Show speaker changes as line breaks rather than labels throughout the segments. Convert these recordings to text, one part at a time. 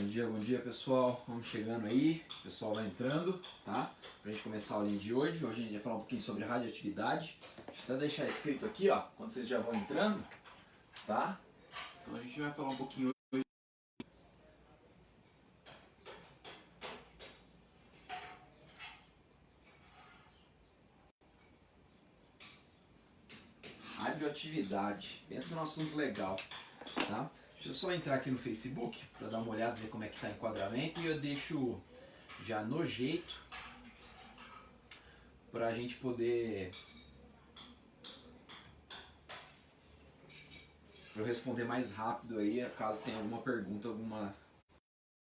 Bom dia pessoal, vamos chegando aí, o pessoal vai entrando, tá? Pra gente começar a aulinha de hoje. Hoje a gente vai falar um pouquinho sobre radioatividade. Deixa eu até deixar escrito aqui, ó, quando vocês já vão entrando, tá? Então a gente vai falar um pouquinho hoje. Radioatividade, pensa num assunto legal, tá? Deixa eu só entrar aqui no Facebook para dar uma olhada, ver como é que tá o enquadramento e eu deixo já no jeito para a gente poder eu responder mais rápido aí, caso tenha alguma pergunta, alguma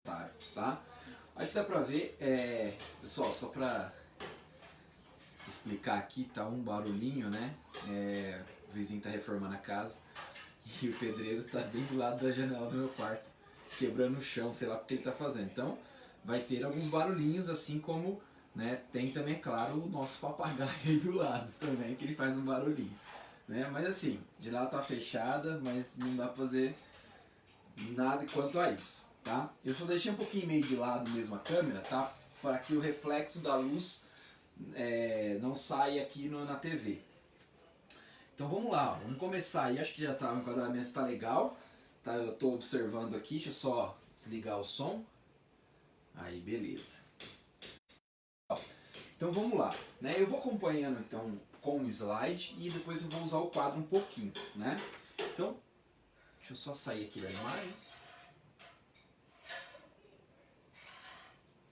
comentário, tá? Acho que dá pra ver, pessoal, só pra explicar aqui, tá um barulhinho, né? O vizinho tá reformando a casa e o pedreiro tá bem do lado da janela do meu quarto, quebrando o chão, sei lá porque ele tá fazendo. Então, vai ter alguns barulhinhos, assim como, né, tem também, é claro, o nosso papagaio aí do lado também, que ele faz um barulhinho. Né? Mas assim, de lá tá fechada, mas não dá pra fazer nada quanto a isso, tá? Eu só deixei um pouquinho meio de lado mesmo a câmera, tá? Para que o reflexo da luz não saia aqui na TV. Então vamos lá, vamos começar aí. Acho que já tá, o enquadramento está legal, tá? Eu tô observando aqui, deixa eu só desligar o som. Aí, beleza. Então vamos lá, né? Eu vou acompanhando então com o slide e depois eu vou usar o quadro um pouquinho, né? Então, deixa eu só sair aqui da imagem.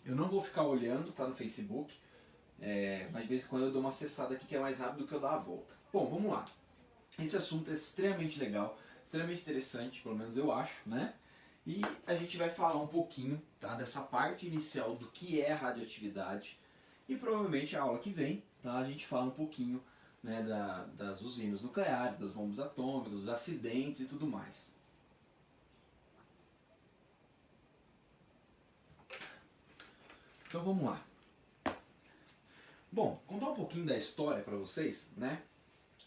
Eu não vou ficar olhando, tá, no Facebook, mas de vez em quando eu dou uma acessada aqui que é mais rápido do que eu dar a volta. Bom, vamos lá. Esse assunto é extremamente legal, extremamente interessante, pelo menos eu acho, né? E a gente vai falar um pouquinho, tá, dessa parte inicial do que é radioatividade. E provavelmente a aula que vem, tá, a gente fala um pouquinho, né, das usinas nucleares, das bombas atômicas, dos acidentes e tudo mais. Então vamos lá. Bom, contar um pouquinho da história para vocês, né,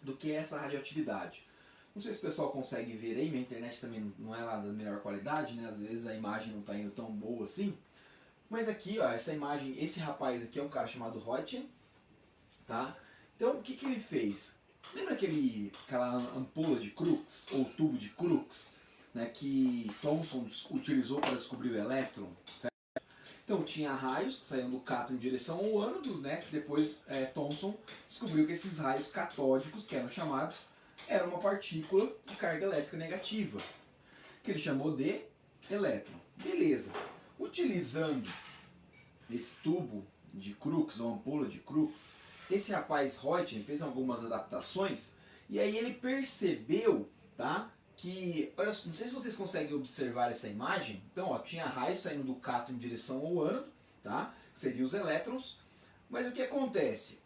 do que é essa radioatividade. Não sei se o pessoal consegue ver aí, minha internet também não é lá da melhor qualidade, né, às vezes a imagem não está indo tão boa assim. Mas aqui, ó, essa imagem, esse rapaz aqui é um cara chamado Roentgen, tá? Então, o que ele fez? Lembra aquela ampola de Crookes, ou tubo de Crookes, né, que Thomson utilizou para descobrir o elétron, certo? Então, tinha raios que saíam do cátodo em direção ao ânodo, né, que depois Thomson descobriu que esses raios catódicos, que eram chamados, eram uma partícula de carga elétrica negativa, que ele chamou de elétron. Beleza. Utilizando esse tubo de Crookes, ou ampola de Crookes, esse rapaz Roentgen fez algumas adaptações e aí ele percebeu, tá, que, olha, não sei se vocês conseguem observar essa imagem. Então, ó, tinha raios saindo do cátodo em direção ao ânodo, tá, seriam os elétrons, mas o que acontece?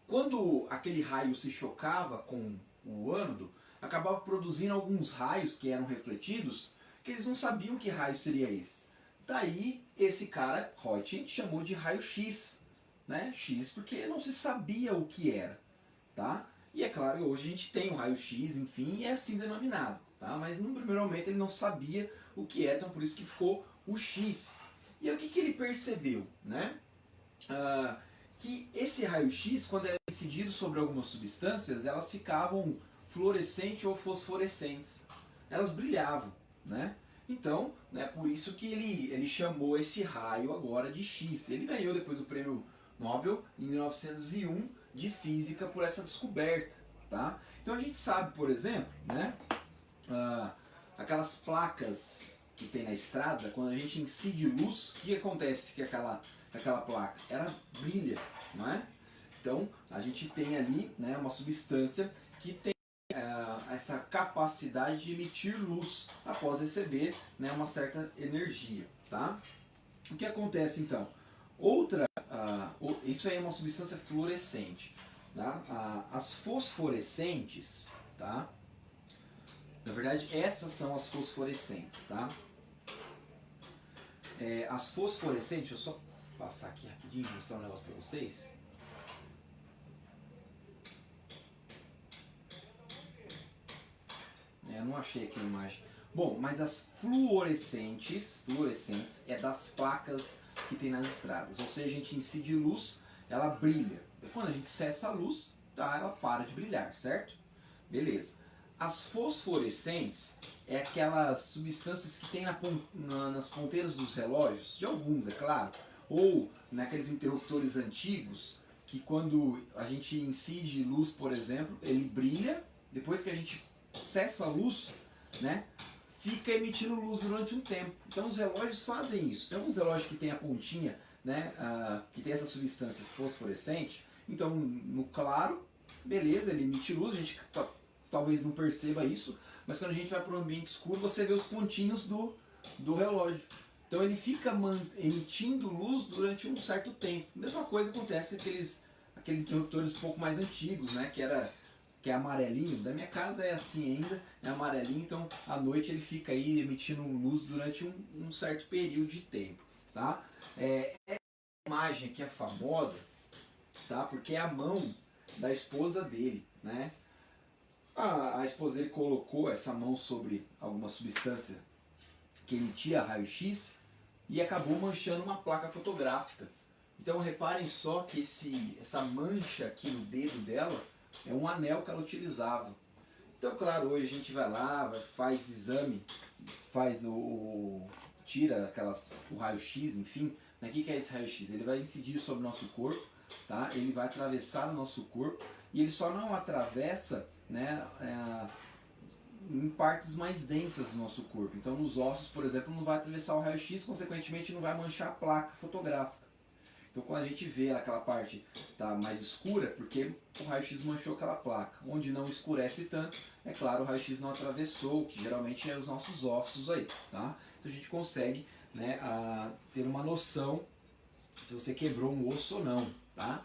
Quando aquele raio se chocava com o ânodo, acabava produzindo alguns raios que eram refletidos, que eles não sabiam que raio seria esse. Daí, esse cara, Roentgen, chamou de raio-x, né? X porque não se sabia o que era, tá? E é claro que hoje a gente tem o raio-x, enfim, e é assim denominado, tá? Mas no primeiro momento ele não sabia o que era, então por isso que ficou o X. E aí o que ele percebeu, né? Que esse raio-x, quando era incidido sobre algumas substâncias, elas ficavam fluorescentes ou fosforescentes. Elas brilhavam, né? Então, né, por isso que ele chamou esse raio agora de X. Ele ganhou depois o prêmio Nobel em 1901 de física por essa descoberta, tá? Então a gente sabe, por exemplo, né, aquelas placas que tem na estrada, quando a gente incide luz, o que acontece com aquela placa? Ela brilha, não é? Então a gente tem ali, né, uma substância que tem essa capacidade de emitir luz após receber, né, uma certa energia, tá? O que acontece então? Isso aí é uma substância fluorescente, tá? As fosforescentes, tá? Na verdade, essas são as fosforescentes, tá? As fosforescentes, deixa eu só passar aqui rapidinho e mostrar um negócio para vocês. Eu não achei aqui a imagem. Bom, mas as fluorescentes é das placas que tem nas estradas. Ou seja, a gente incide luz, ela brilha. E quando a gente cessa a luz, tá, ela para de brilhar, certo? Beleza. As fosforescentes é aquelas substâncias que tem nas ponteiras dos relógios, de alguns, é claro, ou naqueles interruptores antigos, que quando a gente incide luz, por exemplo, ele brilha, depois que a gente cessa a luz, né, fica emitindo luz durante um tempo. Então os relógios fazem isso. Tem alguns relógios que tem a pontinha, né, que tem essa substância fosforescente, então no claro, beleza, ele emite luz, a gente talvez não perceba isso, mas quando a gente vai para um ambiente escuro, você vê os pontinhos do relógio. Então ele fica emitindo luz durante um certo tempo. Mesma coisa acontece com aqueles interruptores um pouco mais antigos, né, que é amarelinho. Da minha casa é assim ainda, é amarelinho, então à noite ele fica aí emitindo luz durante um certo período de tempo. Tá? Essa imagem aqui é famosa, tá? Porque é a mão da esposa dele, né? A esposa dele colocou essa mão sobre alguma substância que emitia raio-x e acabou manchando uma placa fotográfica. Então reparem só que essa mancha aqui no dedo dela é um anel que ela utilizava. Então, claro, hoje a gente vai lá, faz exame, tira o raio-x, enfim. O que é esse raio-x? Ele vai incidir sobre o nosso corpo, tá? Ele vai atravessar o nosso corpo e ele só não atravessa, né, em partes mais densas do nosso corpo. Então, nos ossos, por exemplo, não vai atravessar o raio-x, consequentemente não vai manchar a placa fotográfica. Então, quando a gente vê aquela parte tá mais escura, porque o raio-x manchou aquela placa. Onde não escurece tanto, é claro, o raio-x não atravessou, que geralmente é os nossos ossos aí, tá? Então a gente consegue, né, ter uma noção se você quebrou um osso ou não, tá?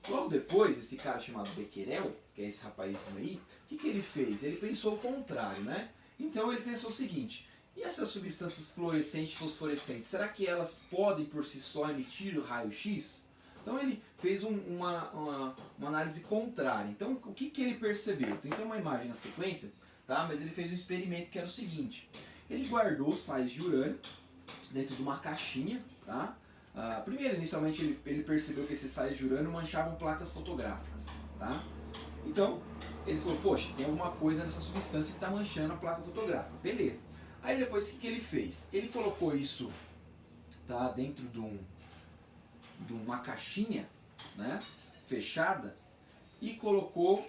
Logo depois, esse cara chamado Becquerel, que é esse rapazinho aí, o que ele fez? Ele pensou o contrário, né? Então ele pensou o seguinte: e essas substâncias fluorescentes e fosforescentes, será que elas podem por si só emitir o raio-x? Então ele fez uma análise contrária. Então o que ele percebeu? Tem uma imagem na sequência, tá? Mas ele fez um experimento que era o seguinte: ele guardou sais de urânio dentro de uma caixinha, tá? Primeiro, inicialmente, ele percebeu que esses sais de urânio manchavam placas fotográficas, tá? Então, ele falou, poxa, tem alguma coisa nessa substância que está manchando a placa fotográfica. Beleza. Aí depois, o que ele fez? Ele colocou isso, tá, dentro de uma caixinha, né, fechada, e colocou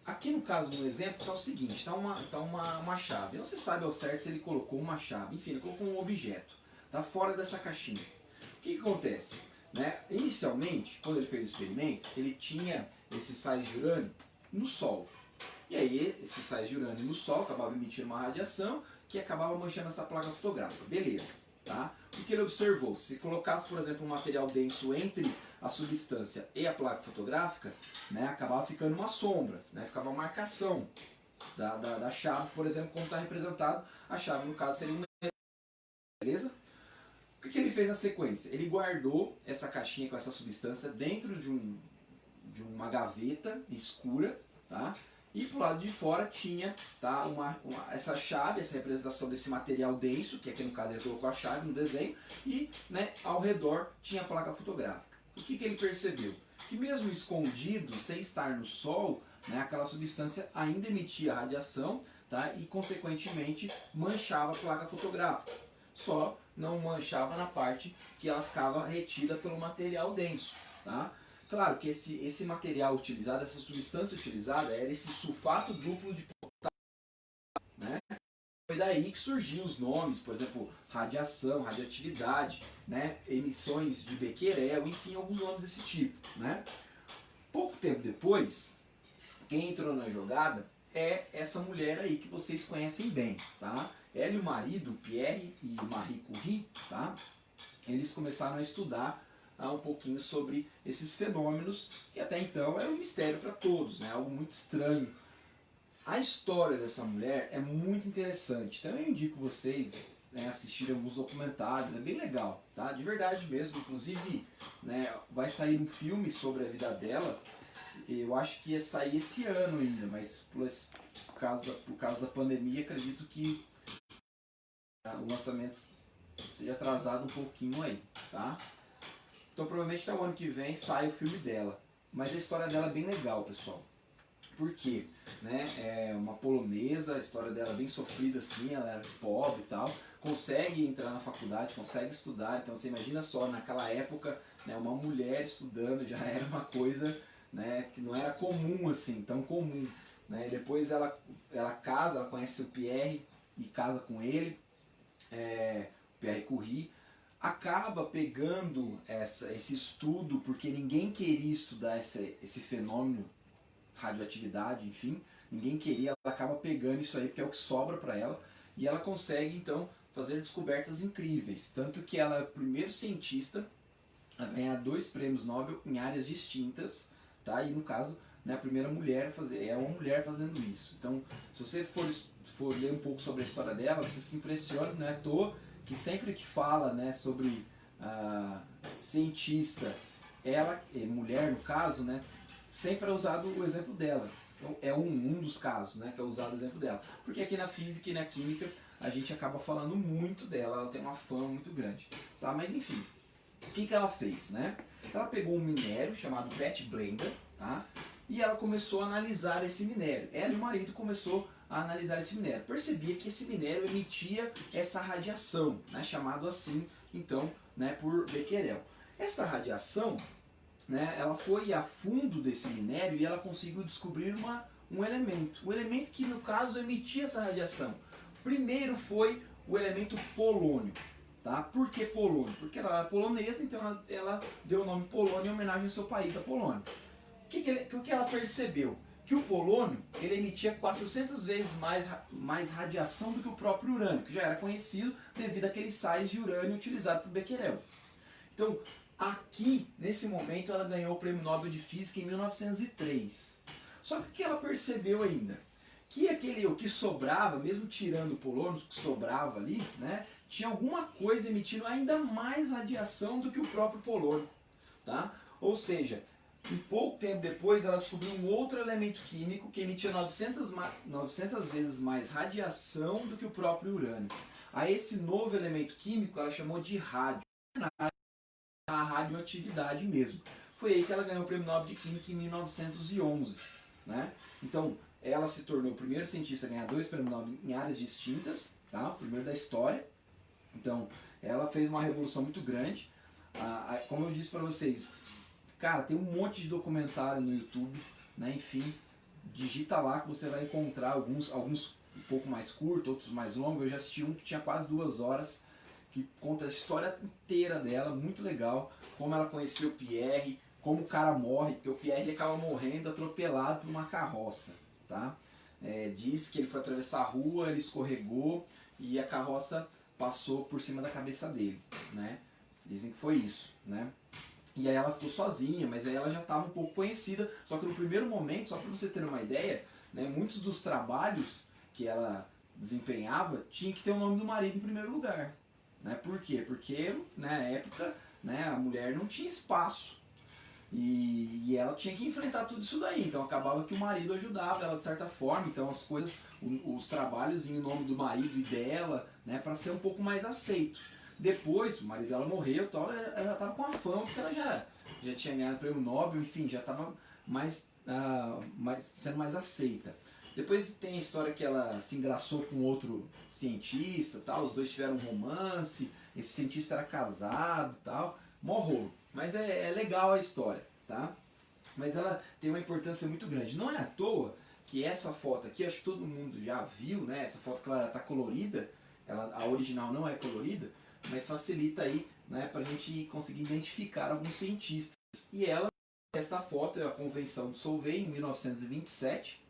aqui no caso, no exemplo, está o seguinte, está uma chave. Não se sabe ao certo se ele colocou uma chave, enfim, ele colocou um objeto, tá fora dessa caixinha. O que acontece? Né? Inicialmente, quando ele fez o experimento, ele tinha esses sais de urânio no Sol. E aí, esses sais de urânio no Sol acabavam emitindo uma radiação que acabava manchando essa placa fotográfica. Beleza. Tá? O que ele observou? Se colocasse, por exemplo, um material denso entre a substância e a placa fotográfica, né, acabava ficando uma sombra, né, ficava uma marcação da chave, por exemplo, como está representado. A chave, no caso, seria uma... Beleza? O que ele fez na sequência? Ele guardou essa caixinha com essa substância dentro de uma gaveta escura, tá? E pro lado de fora tinha, tá, essa chave, essa representação desse material denso, que aqui no caso ele colocou a chave no desenho, e, né, ao redor tinha a placa fotográfica. O que ele percebeu? Que mesmo escondido, sem estar no sol, né, aquela substância ainda emitia radiação, tá, e consequentemente manchava a placa fotográfica. Só não manchava na parte que ela ficava retida pelo material denso, tá? Claro que esse material utilizado, essa substância utilizada, era esse sulfato duplo de potássio, né? Foi daí que surgiu os nomes, por exemplo, radiação, radioatividade, né? Emissões de Becquerel, enfim, alguns nomes desse tipo, né? Pouco tempo depois, quem entrou na jogada é essa mulher aí que vocês conhecem bem, tá? Ela e o marido, Pierre e Marie Curie, tá? Eles começaram a estudar um pouquinho sobre esses fenômenos que até então era um mistério para todos, né? Algo muito estranho. A história dessa mulher é muito interessante, então eu indico vocês, né, assistirem alguns documentários, é bem legal, tá? De verdade mesmo, inclusive, né, vai sair um filme sobre a vida dela. Eu acho que ia sair esse ano ainda, mas por causa da pandemia, acredito que o lançamento seja atrasado um pouquinho aí, tá? Então provavelmente até o ano que vem sai o filme dela. Mas a história dela é bem legal, pessoal. Por quê? Né? É uma polonesa, a história dela é bem sofrida assim, ela era pobre e tal, consegue entrar na faculdade, consegue estudar, então você imagina só, naquela época, né, uma mulher estudando já era uma coisa, né, que não era comum assim, tão comum. Né? E depois ela casa, ela conhece o Pierre e casa com ele, Pierre Curie, acaba pegando esse estudo, porque ninguém queria estudar esse fenômeno, radioatividade, enfim, ninguém queria, ela acaba pegando isso aí porque é o que sobra para ela, e ela consegue então fazer descobertas incríveis, tanto que ela é o primeiro cientista a ganhar 2 prêmios Nobel em áreas distintas, tá? E no caso, né, a primeira mulher é uma mulher fazendo isso. Então, se você for ler um pouco sobre a história dela, você se impressiona, não é à toa que sempre que fala, né, sobre cientista, ela, mulher no caso, né, sempre é usado o exemplo dela. Então, é um dos casos, né, que é usado o exemplo dela. Porque aqui na física e na química a gente acaba falando muito dela, ela tem uma fama muito grande. Tá? Mas enfim, o que ela fez? Né? Ela pegou um minério chamado Pet Blender, tá? E ela começou a analisar esse minério. Ela e o marido começou a analisar esse minério. Percebia que esse minério emitia essa radiação, né, chamado assim, então, né, por Becquerel. Essa radiação, né, ela foi a fundo desse minério e ela conseguiu descobrir um elemento que no caso emitia essa radiação. Primeiro foi o elemento polônio. Tá? Por que polônio? Porque ela era polonesa, então ela deu o nome polônio em homenagem ao seu país, a Polônia. O que ela percebeu? Que o polônio ele emitia 400 vezes mais radiação do que o próprio urânio, que já era conhecido devido àqueles sais de urânio utilizados por Becquerel. Então, aqui, nesse momento, ela ganhou o Prêmio Nobel de Física em 1903. Só que o que ela percebeu ainda? Que o que sobrava, mesmo tirando o polônio, o que sobrava ali, né, tinha alguma coisa emitindo ainda mais radiação do que o próprio polônio. Tá? Ou seja, um pouco tempo depois ela descobriu um outro elemento químico que emitia 900 vezes mais radiação do que o próprio urânio. A esse novo elemento químico ela chamou de rádio. A radioatividade mesmo. Foi aí que ela ganhou o Prêmio Nobel de Química em 1911. Né? Então, ela se tornou o primeiro cientista a ganhar 2 prêmios Nobel em áreas distintas, tá? O primeiro da história. Então, ela fez uma revolução muito grande. Como eu disse para vocês, cara, tem um monte de documentário no YouTube, né? Enfim, digita lá que você vai encontrar alguns um pouco mais curtos, outros mais longos. Eu já assisti um que tinha quase 2 horas, que conta a história inteira dela, muito legal, como ela conheceu o Pierre, como o cara morre, porque o Pierre ele acaba morrendo atropelado por uma carroça, tá? Diz que ele foi atravessar a rua, ele escorregou e a carroça passou por cima da cabeça dele, né? Dizem que foi isso, né? E aí ela ficou sozinha, mas aí ela já estava um pouco conhecida, só que no primeiro momento, só para você ter uma ideia, né, muitos dos trabalhos que ela desempenhava tinha que ter o nome do marido em primeiro lugar. Né? Por quê? Porque na época, né, a mulher não tinha espaço e ela tinha que enfrentar tudo isso daí, então acabava que o marido ajudava ela de certa forma, então as coisas, os trabalhos em nome do marido e dela, né, para ser um pouco mais aceito. Depois, o marido dela morreu, tal, ela já estava com a fama, porque ela já tinha ganhado o prêmio Nobel, enfim, já estava sendo mais aceita. Depois tem a história que ela se engraçou com outro cientista, tal, os dois tiveram um romance, esse cientista era casado, tal, mó rolo. Mas é legal a história, tá? Mas ela tem uma importância muito grande. Não é à toa que essa foto aqui, acho que todo mundo já viu, né? Essa foto, claro, está colorida, a original não é colorida, mas facilita aí, né, para a gente conseguir identificar alguns cientistas. E esta foto é a Convenção de Solvay, em 1927,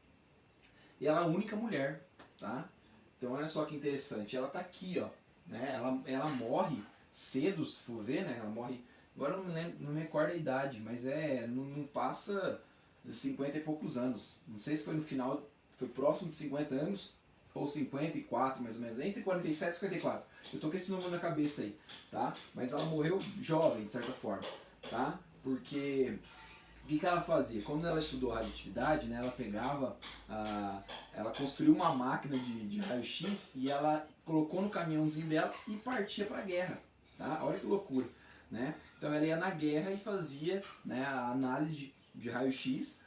e ela é a única mulher, tá? Então olha só que interessante, ela tá aqui, ó, né? Ela morre cedo, se for ver, né? Ela morre, agora eu não me recordo a idade, mas não passa de 50 e poucos anos. Não sei se foi no final, foi próximo de 50 anos, ou 54 mais ou menos, entre 47 e 54. Eu tô com esse número na cabeça aí, tá? Mas ela morreu jovem, de certa forma, tá? Porque o que ela fazia? Quando ela estudou radioatividade, né, ela pegava, ela construiu uma máquina de raio-x e ela colocou no caminhãozinho dela e partia para a guerra. Tá? Olha que loucura. Né? Então ela ia na guerra e fazia, né, a análise de raio-x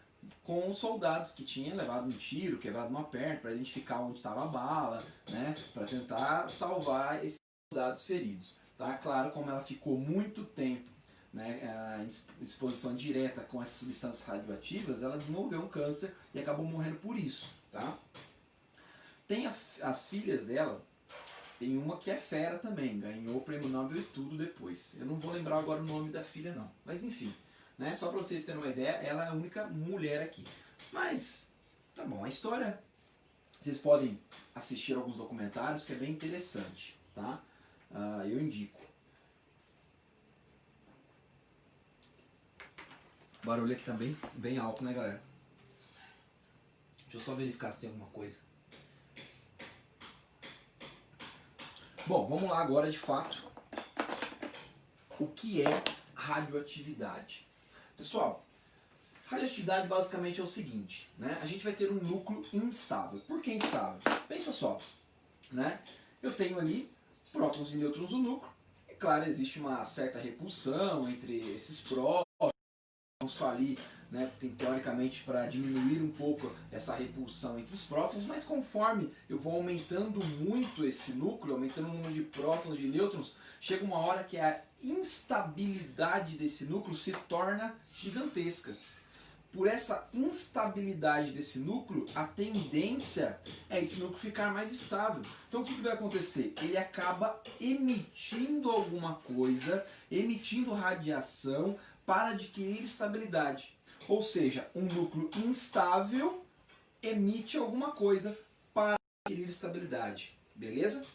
com os soldados que tinham levado um tiro, quebrado uma perna, para identificar onde estava a bala, né, para tentar salvar esses soldados feridos. Tá? Claro, como ela ficou muito tempo, né, em exposição direta com essas substâncias radioativas, ela desenvolveu um câncer e acabou morrendo por isso. Tá? Tem as filhas dela. Tem uma que é fera também, ganhou o prêmio Nobel e tudo depois. Eu não vou lembrar agora o nome da filha não, mas enfim, né? Só para vocês terem uma ideia, ela é a única mulher aqui. Mas, tá bom, a história, vocês podem assistir alguns documentários que é bem interessante, tá? Eu indico. O barulho aqui tá bem alto, né, galera? Deixa eu só verificar se tem alguma coisa. Bom, vamos lá agora de fato. O que é radioatividade? Pessoal, radioatividade basicamente é o seguinte, né? A gente vai ter um núcleo instável. Por que instável? Pensa só, né? Eu tenho ali prótons e nêutrons no núcleo. E claro, existe uma certa repulsão entre esses prótons, só ali, né, tem teoricamente para diminuir um pouco essa repulsão entre os prótons, mas conforme eu vou aumentando muito esse núcleo, aumentando o número de prótons e de nêutrons, chega uma hora que a instabilidade desse núcleo se torna gigantesca. Por essa instabilidade desse núcleo, a tendência é esse núcleo ficar mais estável. Então o que vai acontecer? Ele acaba emitindo alguma coisa, emitindo radiação para adquirir estabilidade. Ou seja, um núcleo instável emite alguma coisa para adquirir estabilidade. Beleza?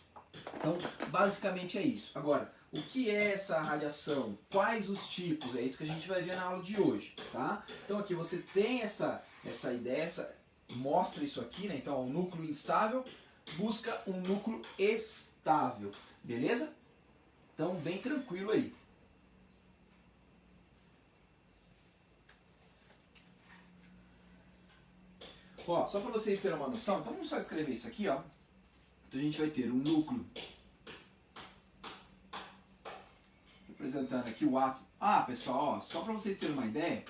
Então, basicamente é isso. Agora, o que é essa radiação? Quais os tipos? É isso que a gente vai ver na aula de hoje. Tá? Então aqui você tem essa ideia, mostra isso aqui, né? Então, o núcleo instável busca um núcleo estável. Beleza? Então, bem tranquilo aí. Ó, só para vocês terem uma noção, então vamos só escrever isso aqui, ó. Então a gente vai ter um núcleo representando aqui o átomo. Ah, pessoal, ó, só para vocês terem uma ideia,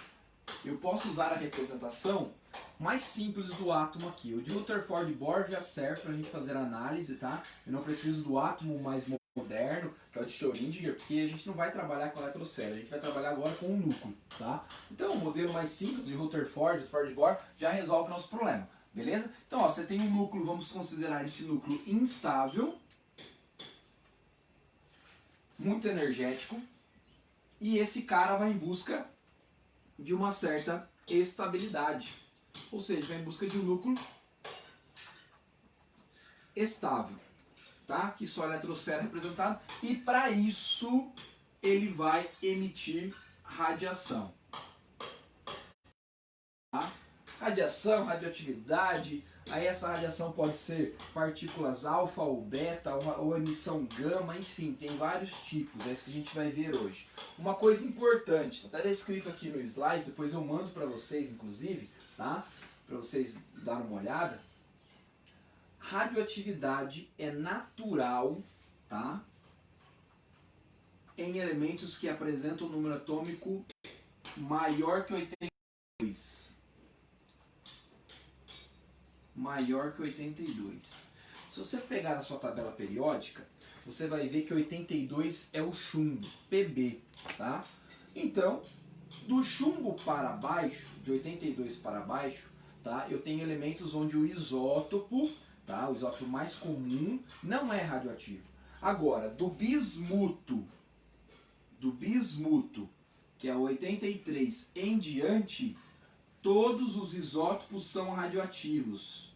eu posso usar a representação mais simples do átomo aqui. O de Rutherford Bohr já serve para a gente fazer análise, tá? Eu não preciso do átomo mais moderno, que é o de Schrödinger, porque a gente não vai trabalhar com a eletrosfera, a gente vai trabalhar agora com o núcleo, tá? Então, o modelo mais simples de Rutherford Bohr já resolve o nosso problema, beleza? Então, ó, você tem um núcleo, vamos considerar esse núcleo instável, muito energético, e esse cara vai em busca de uma certa estabilidade, ou seja, vai em busca de um núcleo estável. Tá? Que só a eletrosfera é representada, e para isso ele vai emitir radiação. Tá? Radiação, radioatividade, aí essa radiação pode ser partículas alfa ou beta, ou emissão gama, enfim, tem vários tipos, é isso que a gente vai ver hoje. Uma coisa importante, está até escrito aqui no slide, depois eu mando para vocês, inclusive, tá? Para vocês darem uma olhada. Radioatividade é natural, tá? Em elementos que apresentam um número atômico maior que 82. Maior que 82. Se você pegar a sua tabela periódica, você vai ver que 82 é o chumbo, Pb, tá? Então, do chumbo para baixo, de 82 para baixo, tá? Eu tenho elementos onde o isótopo, tá? O isótopo mais comum não é radioativo. Agora, do bismuto, que é 83 em diante, todos os isótopos são radioativos.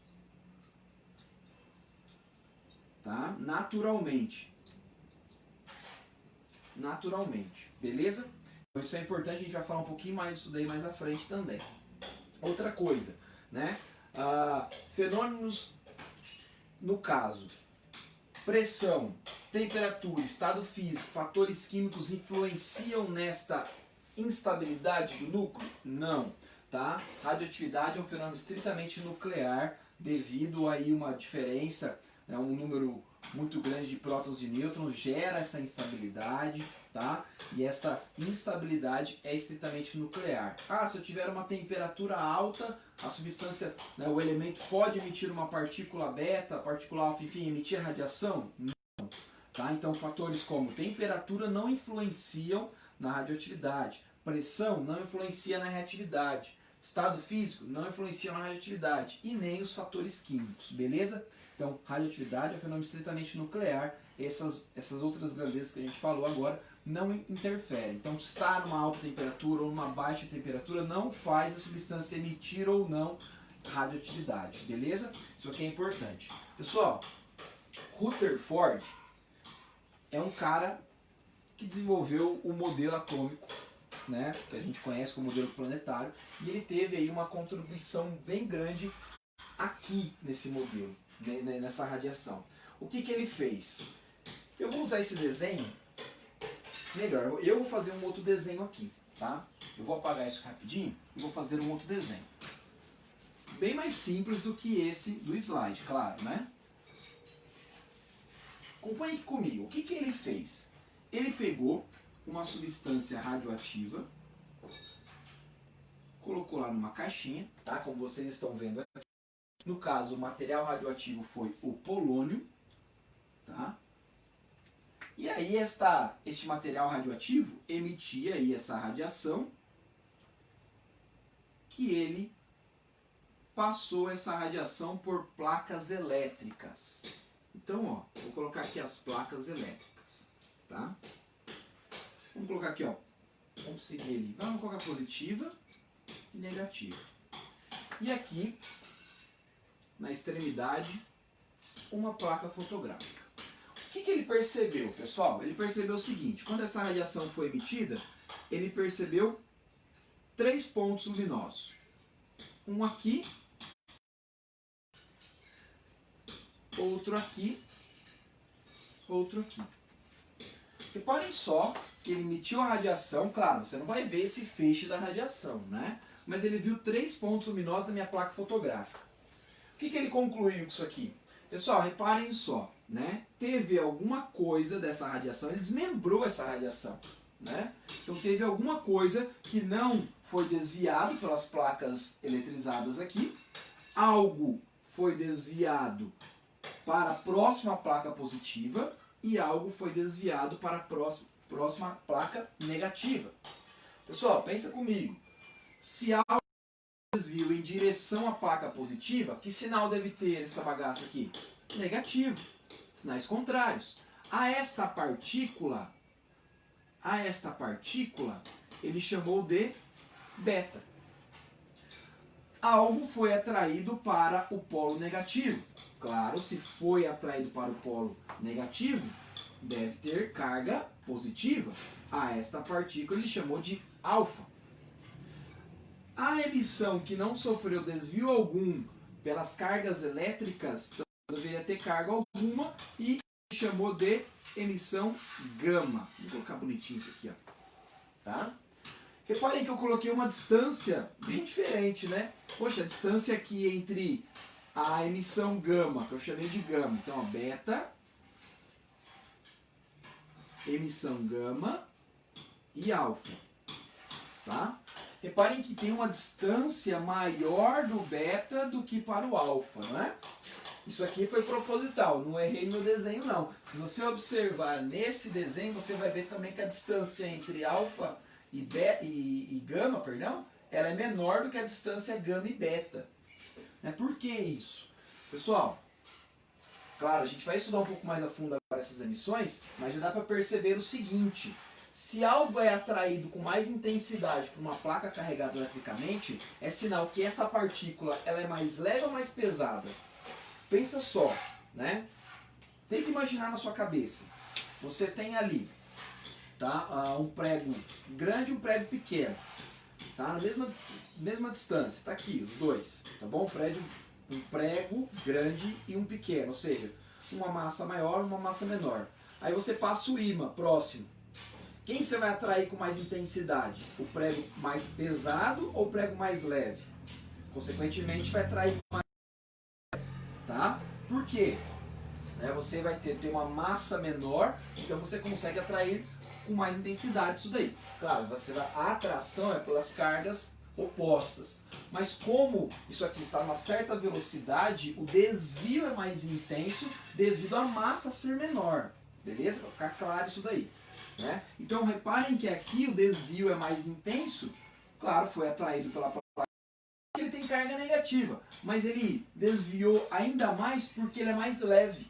Tá? Naturalmente. Beleza? Então isso é importante, a gente vai falar um pouquinho mais disso daí mais à frente também. Outra coisa, né? Fenômenos, no caso, pressão, temperatura, estado físico, fatores químicos influenciam nesta instabilidade do núcleo? Não. Tá? Radioatividade é um fenômeno estritamente nuclear, devido a uma diferença, né, um número muito grande de prótons e nêutrons gera essa instabilidade, tá? E essa instabilidade é estritamente nuclear. Ah, se eu tiver uma temperatura alta, a substância, né, o elemento pode emitir uma partícula beta, partícula alfa, enfim, emitir radiação? Não. Tá? Então fatores como temperatura não influenciam na radioatividade, pressão não influencia na reatividade, estado físico não influencia na radioatividade e nem os fatores químicos, beleza? Então, radioatividade é um fenômeno estritamente nuclear, essas outras grandezas que a gente falou agora não interferem. Então, estar numa alta temperatura ou numa baixa temperatura não faz a substância emitir ou não radioatividade, beleza? Isso aqui é importante. Pessoal, Rutherford é um cara que desenvolveu o modelo atômico, né, que a gente conhece como modelo planetário, e ele teve aí uma contribuição bem grande aqui nesse modelo, nessa radiação. O que ele fez? Eu vou usar esse desenho, melhor, eu vou fazer um outro desenho aqui, tá? Eu vou apagar isso rapidinho e vou fazer um outro desenho. Bem mais simples do que esse do slide, claro, né? Acompanhe aqui comigo. O que ele fez? Ele pegou uma substância radioativa, colocou lá numa caixinha, tá? Como vocês estão vendo aqui. No caso, o material radioativo foi o polônio, tá? E aí este material radioativo emitia aí essa radiação, que ele passou essa radiação por placas elétricas. Então, ó, vou colocar aqui as placas elétricas, tá? Vamos colocar aqui, ó, vamos seguir ali, vamos colocar positiva e negativa. E aqui, na extremidade, uma placa fotográfica. O que ele percebeu, pessoal? Ele percebeu o seguinte, quando essa radiação foi emitida, ele percebeu 3 pontos luminosos. Um aqui, outro aqui, outro aqui. Reparem só que ele emitiu a radiação, claro, você não vai ver esse feixe da radiação, né? Mas ele viu 3 pontos luminosos na minha placa fotográfica. O que ele concluiu com isso aqui? Pessoal, reparem só, né? Teve alguma coisa dessa radiação, ele desmembrou essa radiação, né? Então teve alguma coisa que não foi desviado pelas placas eletrizadas aqui, algo foi desviado para a próxima placa positiva e algo foi desviado para a próxima placa negativa. Pessoal, pensa comigo. Se algo desvio em direção à placa positiva, que sinal deve ter essa bagaça aqui? Negativo. Sinais contrários. A esta partícula, ele chamou de beta. Algo foi atraído para o polo negativo. Claro, se foi atraído para o polo negativo, deve ter carga positiva. A esta partícula ele chamou de alfa. A emissão que não sofreu desvio algum pelas cargas elétricas, então, deveria ter carga alguma, e chamou de emissão gama. Vou colocar bonitinho isso aqui, ó. Tá? Reparem que eu coloquei uma distância bem diferente, né? Poxa, a distância aqui entre a emissão gama, que eu chamei de gama, então, ó, beta, emissão gama e alfa, tá? Reparem que tem uma distância maior do beta do que para o alfa, não é? Isso aqui foi proposital, não errei no desenho não. Se você observar nesse desenho, você vai ver também que a distância entre alfa e gama, perdão, ela é menor do que a distância gama e beta. Por que isso? Pessoal, claro, a gente vai estudar um pouco mais a fundo agora essas emissões, mas já dá para perceber o seguinte: se algo é atraído com mais intensidade por uma placa carregada eletricamente, é sinal que essa partícula ela é mais leve ou mais pesada. Pensa só, né? Tenta imaginar na sua cabeça. Você tem ali, tá, um prego grande e um prego pequeno, tá, na mesma distância, tá aqui os dois, tá bom? Um prego grande e um pequeno, ou seja, uma massa maior e uma massa menor. Aí você passa o ímã próximo. Quem você vai atrair com mais intensidade? O prego mais pesado ou o prego mais leve? Consequentemente vai atrair mais, tá? Por quê? né? Você vai ter uma massa menor, então você consegue atrair com mais intensidade isso daí. Claro, a atração é pelas cargas opostas. Mas como isso aqui está numa certa velocidade, o desvio é mais intenso devido à massa ser menor. Beleza? Para ficar claro isso daí. Né? Então reparem que aqui o desvio é mais intenso. Claro, foi atraído pela placa. Ele tem carga negativa, mas ele desviou ainda mais porque ele é mais leve.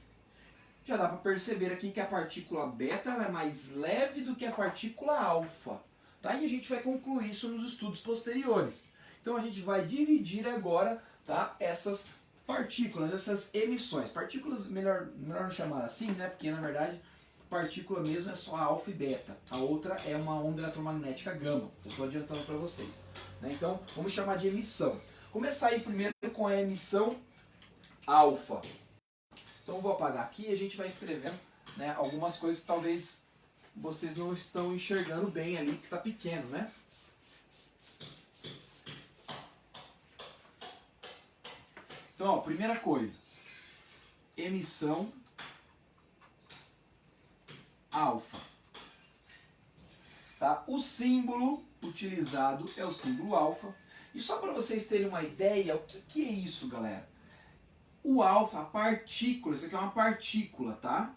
Já dá para perceber aqui que a partícula beta ela é mais leve do que a partícula alfa. Tá? E a gente vai concluir isso nos estudos posteriores. Então a gente vai dividir agora, tá, essas partículas, essas emissões. Partículas, melhor não chamar assim, né? Porque na verdade partícula mesmo é só a alfa e beta. A outra é uma onda eletromagnética gama. Eu estou adiantando para vocês. Né? Então vamos chamar de emissão. Começar aí primeiro com a emissão alfa. Então eu vou apagar aqui e a gente vai escrevendo, né, algumas coisas que talvez vocês não estão enxergando bem ali, que está pequeno, né? Então, ó, primeira coisa, emissão alfa. Tá? O símbolo utilizado é o símbolo alfa. E só para vocês terem uma ideia, o que é isso, galera? O alfa, a partícula, isso aqui é uma partícula, tá?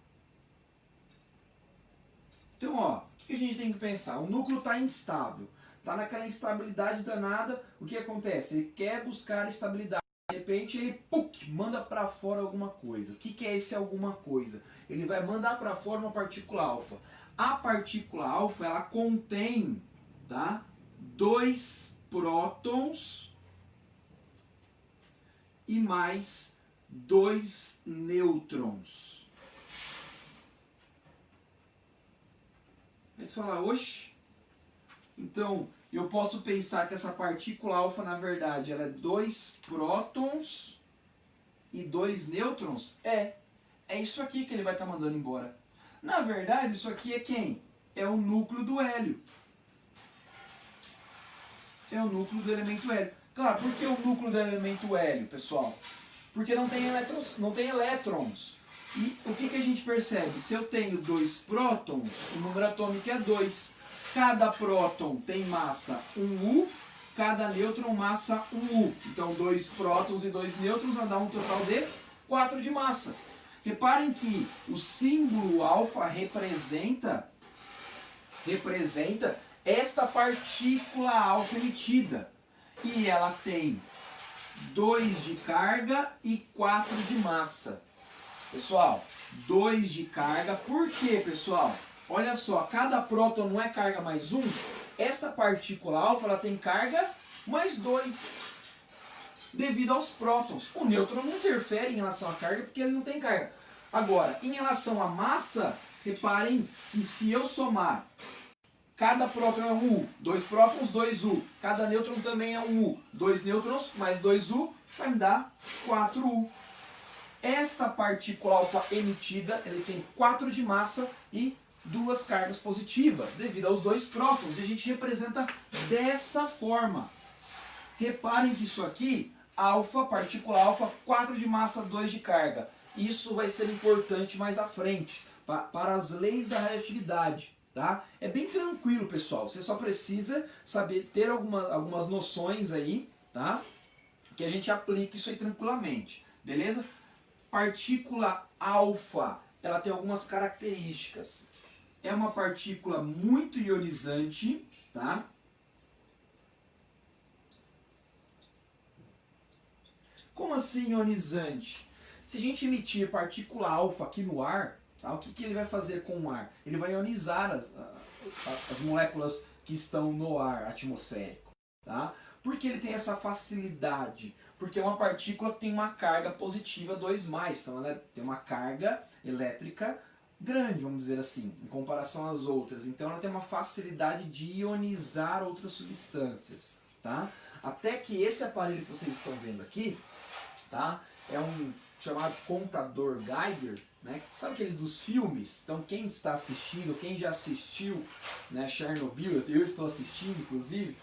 Então, ó, o que a gente tem que pensar? O núcleo está instável, está naquela instabilidade danada. O que acontece? Ele quer buscar estabilidade. De repente ele manda para fora alguma coisa. O que é esse alguma coisa? Ele vai mandar para fora uma partícula alfa. A partícula alfa ela contém, tá, 2 prótons e mais 2 nêutrons. Aí você fala, oxe, então eu posso pensar que essa partícula alfa, na verdade, ela é 2 prótons e 2 nêutrons? É isso aqui que ele vai estar mandando embora. Na verdade, isso aqui é quem? É o núcleo do hélio. É o núcleo do elemento hélio. Claro, por que o núcleo do elemento hélio, pessoal? Porque não tem elétrons. E o que a gente percebe? Se eu tenho 2 prótons, o número atômico é 2. Cada próton tem massa 1U, cada nêutron massa 1U. Então 2 prótons e 2 nêutrons vão dar um total de 4 de massa. Reparem que o símbolo alfa representa esta partícula alfa emitida. E ela tem 2 de carga e 4 de massa. Pessoal, 2 de carga. Por quê, pessoal? Olha só, cada próton não é carga mais 1. Esta partícula alfa ela tem carga mais 2. Devido aos prótons. O nêutron não interfere em relação à carga porque ele não tem carga. Agora, em relação à massa, reparem que se eu somar cada próton é 1U, 2 prótons, 2U. Cada nêutron também é 1U. 2 nêutrons mais 2U vai me dar 4U. Esta partícula alfa emitida, ele tem 4 de massa e 2 cargas positivas, devido aos 2 prótons. E a gente representa dessa forma. Reparem que isso aqui, alfa, partícula alfa, 4 de massa, 2 de carga. Isso vai ser importante mais à frente, para as leis da radioatividade. Tá? É bem tranquilo, pessoal. Você só precisa saber ter algumas noções aí, tá? Que a gente aplique isso aí tranquilamente. Beleza? Partícula alfa, ela tem algumas características. É uma partícula muito ionizante, tá? Como assim ionizante? Se a gente emitir partícula alfa aqui no ar, tá, o que ele vai fazer com o ar? Ele vai ionizar as moléculas que estão no ar atmosférico. Tá? Por que ele tem essa facilidade? Porque é uma partícula que tem uma carga positiva 2+, então ela tem uma carga elétrica grande, vamos dizer assim, em comparação às outras. Então ela tem uma facilidade de ionizar outras substâncias. Tá? Até que esse aparelho que vocês estão vendo aqui, tá, é um chamado contador Geiger, né? Sabe aqueles dos filmes? Então quem está assistindo, quem já assistiu, né, Chernobyl, eu estou assistindo inclusive,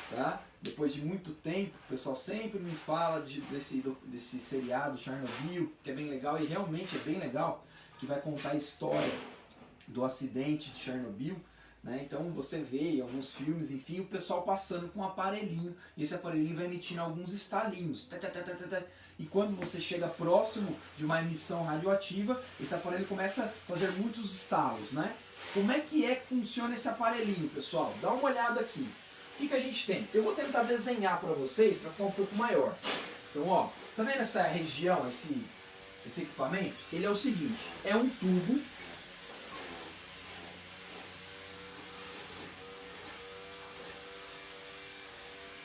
tá? Depois de muito tempo, o pessoal sempre me fala desse seriado Chernobyl, que é bem legal, e realmente é bem legal, que vai contar a história do acidente de Chernobyl, né? Então você vê em alguns filmes, enfim, o pessoal passando com um aparelhinho, e esse aparelhinho vai emitindo alguns estalinhos. E quando você chega próximo de uma emissão radioativa, esse aparelho começa a fazer muitos estalos, né? Como é que funciona esse aparelhinho, pessoal? Dá uma olhada aqui. O que a gente tem? Eu vou tentar desenhar para vocês, para ficar um pouco maior. Então, ó, tá vendo essa região, esse equipamento? Ele é o seguinte, é um tubo.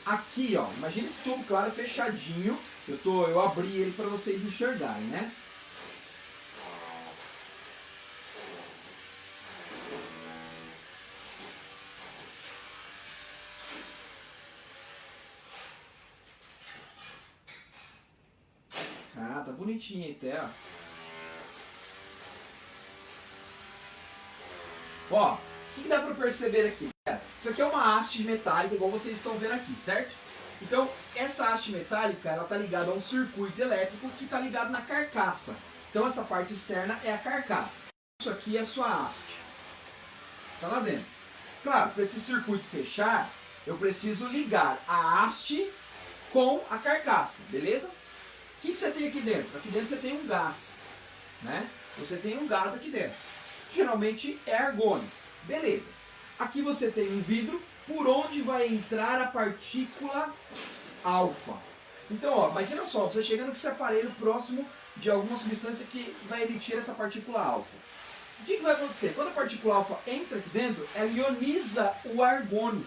Aqui, ó, imagina esse tubo, claro, fechadinho. Eu abri ele para vocês enxergarem, né? Ah, tá bonitinho aí até, ó. Ó, o que dá para perceber aqui? Isso aqui é uma haste metálica, igual vocês estão vendo aqui, certo? Então, essa haste metálica, ela está ligada a um circuito elétrico que está ligado na carcaça. Então, essa parte externa é a carcaça. Isso aqui é a sua haste. Está lá dentro. Claro, para esse circuito fechar, eu preciso ligar a haste com a carcaça, beleza? O que você tem aqui dentro? Aqui dentro você tem um gás, né? Você tem um gás aqui dentro. Geralmente é argônio. Beleza. Aqui você tem um vidro por onde vai entrar a partícula alfa. Então, ó, imagina só, você chegando com esse aparelho próximo de alguma substância que vai emitir essa partícula alfa. O que vai acontecer? Quando a partícula alfa entra aqui dentro, ela ioniza o argônio.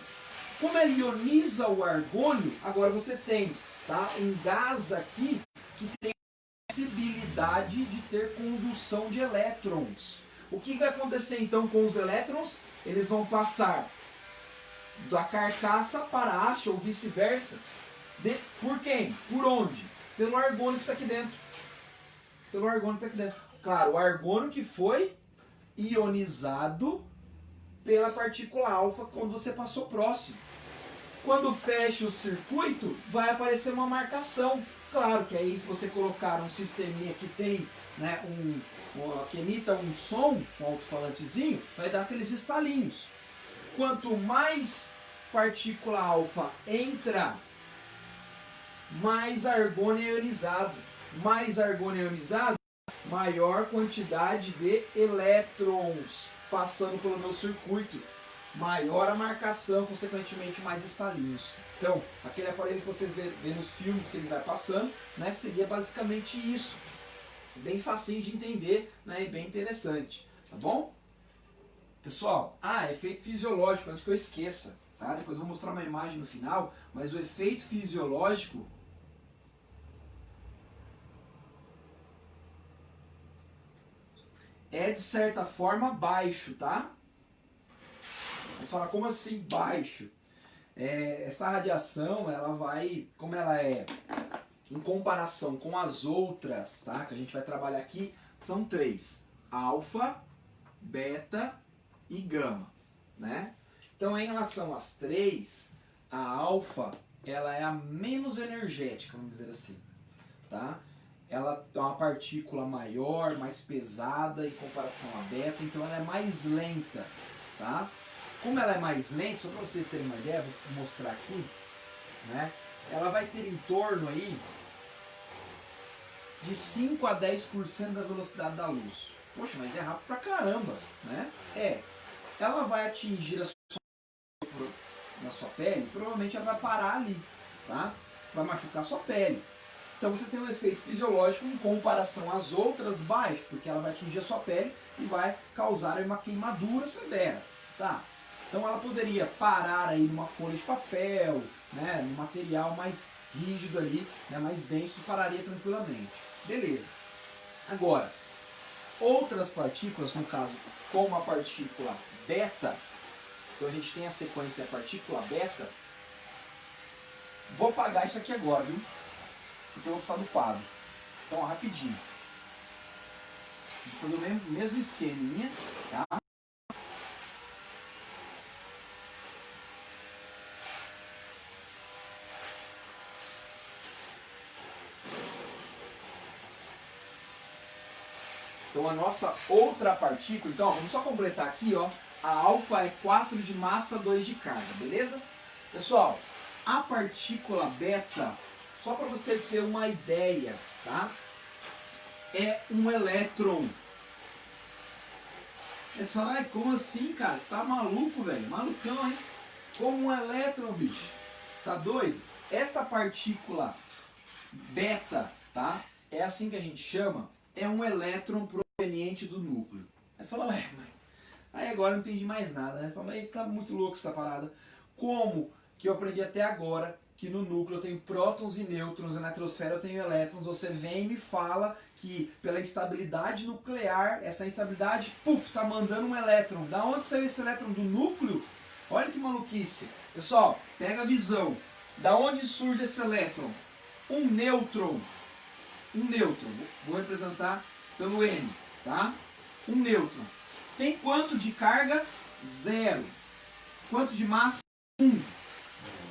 Como ela ioniza o argônio, agora você tem, tá, um gás aqui que tem a possibilidade de ter condução de elétrons. O que vai acontecer então com os elétrons? Eles vão passar da carcaça para a haste ou vice-versa. Por quem? Por onde? Pelo argônio que está aqui dentro. Pelo argônio que está aqui dentro. Claro, o argônio que foi ionizado pela partícula alfa quando você passou próximo. Quando fecha o circuito, vai aparecer uma marcação. Claro que aí se você colocar um sisteminha que tem, né, que emita um som, um alto-falantezinho, vai dar aqueles estalinhos. Quanto mais partícula alfa entra, mais argônio é ionizado. Mais argônio ionizado, maior quantidade de elétrons passando pelo meu circuito. Maior a marcação, consequentemente mais estalinhos. Então, aquele aparelho que vocês vê nos filmes que ele vai passando, né, seria basicamente isso. Bem facinho de entender, né, e bem interessante. Tá bom? Pessoal, efeito fisiológico, antes que eu esqueça. Tá? Depois eu vou mostrar uma imagem no final, mas o efeito fisiológico é de certa forma baixo, tá? Mas fala, como assim baixo? Essa radiação, ela vai, como ela é em comparação com as outras, tá? Que a gente vai trabalhar aqui, são 3: alfa, beta e gama, né? Então, em relação às 3, a alfa, ela é a menos energética, vamos dizer assim, tá? Ela é uma partícula maior, mais pesada em comparação à beta, então ela é mais lenta, tá? Como ela é mais lenta, só para vocês terem uma ideia, vou mostrar aqui, né? Ela vai ter em torno aí de 5 a 10% da velocidade da luz. Poxa, mas é rápido pra caramba, né? Ela vai atingir na sua pele, provavelmente ela vai parar ali, tá? Vai machucar a sua pele. Então você tem um efeito fisiológico em comparação às outras baixo, porque ela vai atingir a sua pele e vai causar uma queimadura severa, tá? Então ela poderia parar aí numa folha de papel, né, num material mais rígido ali, né, mais denso, pararia tranquilamente. Beleza. Agora, outras partículas, no caso, como a partícula beta, então a gente tem a sequência partícula beta. Vou apagar isso aqui agora, viu? Porque eu vou precisar do quadro. Então, ó, rapidinho. Vou fazer o mesmo esqueminha, tá? Então a nossa outra partícula, então ó, vamos só completar aqui, ó. A alfa é 4 de massa, 2 de carga, beleza? Pessoal, a partícula beta, só para você ter uma ideia, tá? É um elétron. Aí você fala, como assim, cara? Você tá maluco, velho? Malucão, hein? Como um elétron, bicho. Tá doido? Esta partícula beta, tá? É assim que a gente chama. É um elétron proveniente do núcleo. Aí você fala, mas... Aí agora eu não entendi mais nada, né? Você fala, mas tá muito louco essa parada. Como que eu aprendi até agora que no núcleo eu tenho prótons e nêutrons, na eletrosfera eu tenho elétrons, você vem e me fala que pela instabilidade nuclear, essa instabilidade, puf, tá mandando um elétron. Da onde saiu esse elétron? Do núcleo? Olha que maluquice. Pessoal, pega a visão. Da onde surge esse elétron? Um nêutron. Um nêutron. Vou representar pelo N, tá? Um nêutron. Tem quanto de carga? 0. Quanto de massa? 1.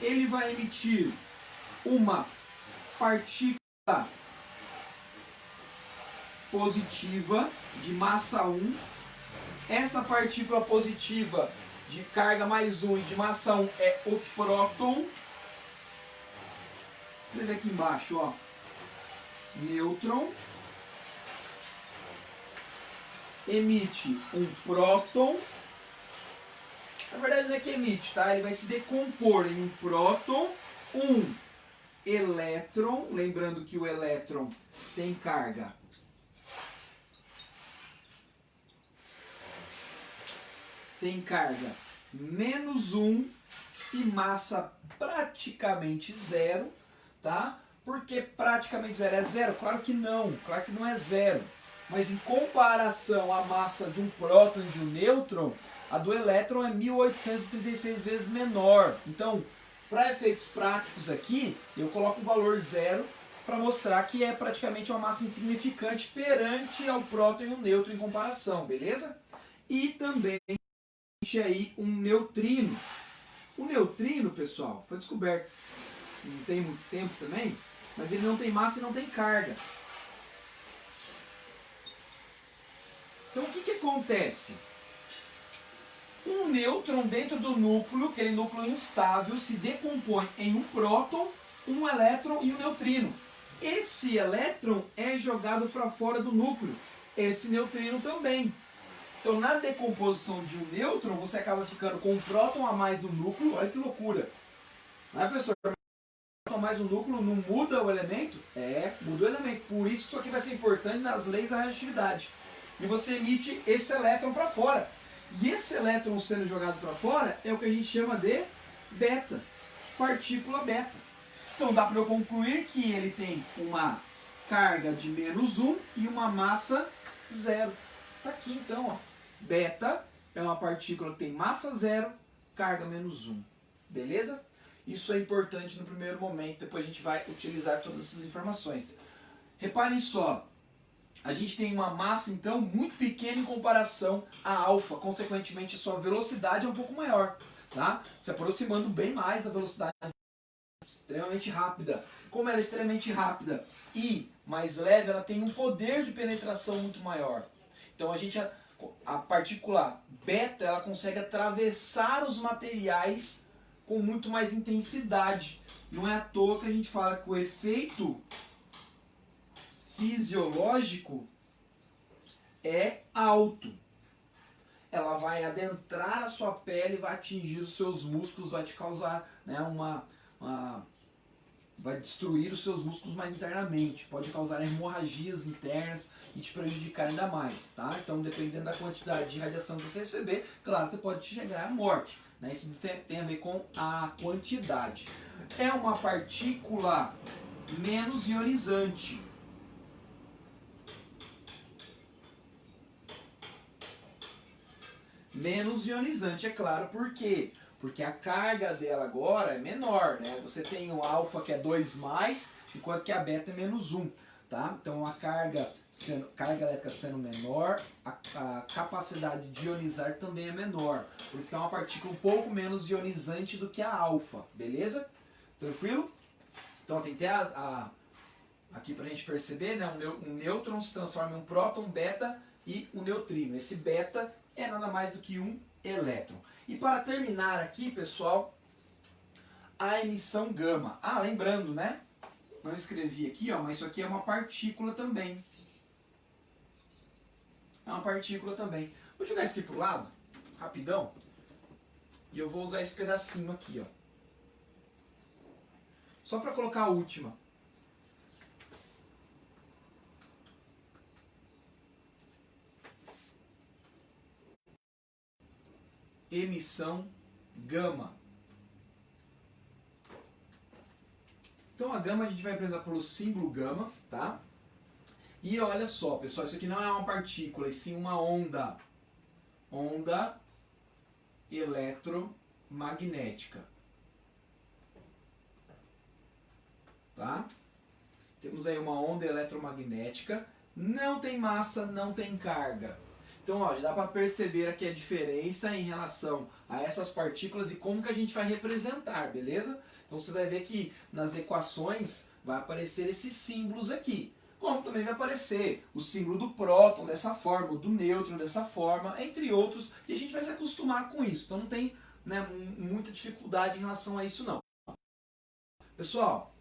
Ele vai emitir uma partícula positiva de massa 1. Essa partícula positiva de carga mais 1 e de massa 1 é o próton. Vou escrever aqui embaixo, ó. Nêutron. Emite um próton. Na verdade não é que emite, tá? Ele vai se decompor em um próton, um elétron, lembrando que o elétron tem carga menos 1 e massa praticamente zero, tá? Por que praticamente zero? É zero? Claro que não é zero. Mas em comparação à massa de um próton e de um nêutron, a do elétron é 1836 vezes menor. Então, para efeitos práticos aqui, eu coloco o valor zero para mostrar que é praticamente uma massa insignificante perante ao próton e o nêutron em comparação, beleza? E também aí um neutrino. O neutrino, pessoal, foi descoberto não tem muito tempo também, mas ele não tem massa e não tem carga. Então o que acontece? Um nêutron dentro do núcleo, aquele núcleo instável, se decompõe em um próton, um elétron e um neutrino. Esse elétron é jogado para fora do núcleo, esse neutrino também. Então na decomposição de um nêutron, você acaba ficando com um próton a mais no núcleo, olha que loucura. Não é, professor? Um próton a mais no núcleo não muda o elemento? É, muda o elemento. Por isso que isso aqui vai ser importante nas leis da radioatividade. E você emite esse elétron para fora. E esse elétron sendo jogado para fora é o que a gente chama de beta, partícula beta. Então dá para eu concluir que ele tem uma carga de menos 1 e uma massa 0. Está aqui então, ó. Beta é uma partícula que tem massa 0, carga menos 1. Beleza? Isso é importante no primeiro momento, depois a gente vai utilizar todas essas informações. Reparem só. A gente tem uma massa, então, muito pequena em comparação à alfa. Consequentemente, a sua velocidade é um pouco maior. Tá? Se aproximando bem mais da velocidade extremamente rápida. Como ela é extremamente rápida e mais leve, ela tem um poder de penetração muito maior. Então, a partícula beta ela consegue atravessar os materiais com muito mais intensidade. Não é à toa que a gente fala que o efeito fisiológico é alto. Ela vai adentrar a sua pele, vai atingir os seus músculos, vai te causar, né, vai destruir os seus músculos mais internamente, pode causar hemorragias internas e te prejudicar ainda mais, tá? Então, dependendo da quantidade de radiação que você receber, claro, você pode chegar à morte, né? Isso tem a ver com a quantidade. É uma partícula menos ionizante. Menos ionizante, é claro, por quê? Porque a carga dela agora é menor, né? Você tem o alfa que é 2+, enquanto que a beta é menos 1, tá? Então a carga elétrica sendo menor, a capacidade de ionizar também é menor. Por isso que é uma partícula um pouco menos ionizante do que a alfa, beleza? Tranquilo? Então tem que ter aqui pra gente perceber, né? Um nêutron se transforma em um próton, beta e o neutrino. Esse beta é nada mais do que um elétron. E para terminar aqui, pessoal, a emissão gama. Ah, lembrando, né? Não escrevi aqui, ó, mas isso aqui é uma partícula também. É uma partícula também. Vou jogar isso aqui pro lado, rapidão. E eu vou usar esse pedacinho aqui, ó. Só para colocar a última. Emissão gama. Então a gama a gente vai representar pelo símbolo gama, tá? E olha só, pessoal, isso aqui não é uma partícula, e sim uma onda. Onda eletromagnética. Tá? Temos aí uma onda eletromagnética, não tem massa, não tem carga. Então, ó, já dá para perceber aqui a diferença em relação a essas partículas e como que a gente vai representar, beleza? Então você vai ver que nas equações vai aparecer esses símbolos aqui. Como também vai aparecer o símbolo do próton dessa forma, o do nêutron dessa forma, entre outros, e a gente vai se acostumar com isso. Então não tem, né, muita dificuldade em relação a isso não. Pessoal,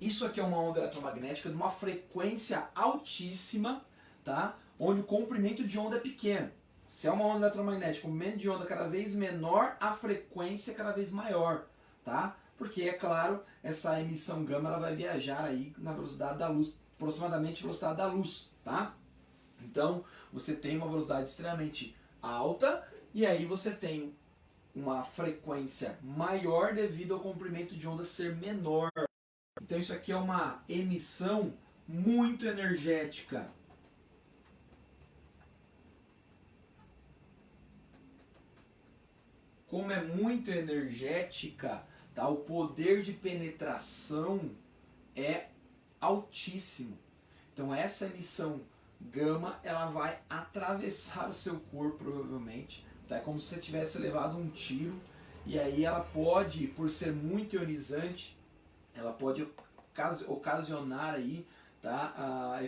isso aqui é uma onda eletromagnética de uma frequência altíssima, tá? Onde o comprimento de onda é pequeno. Se é uma onda eletromagnética, o comprimento de onda cada vez menor, a frequência é cada vez maior, tá? Porque, é claro, essa emissão gama ela vai viajar aí na velocidade da luz, aproximadamente a velocidade da luz, tá? Então, você tem uma velocidade extremamente alta e aí você tem uma frequência maior devido ao comprimento de onda ser menor. Então isso aqui é uma emissão muito energética. Como é muito energética, tá? O poder de penetração é altíssimo. Então essa emissão gama, ela vai atravessar o seu corpo provavelmente, tá? É como se você tivesse levado um tiro, e aí ela pode, por ser muito ionizante, ela pode ocasionar aí, tá,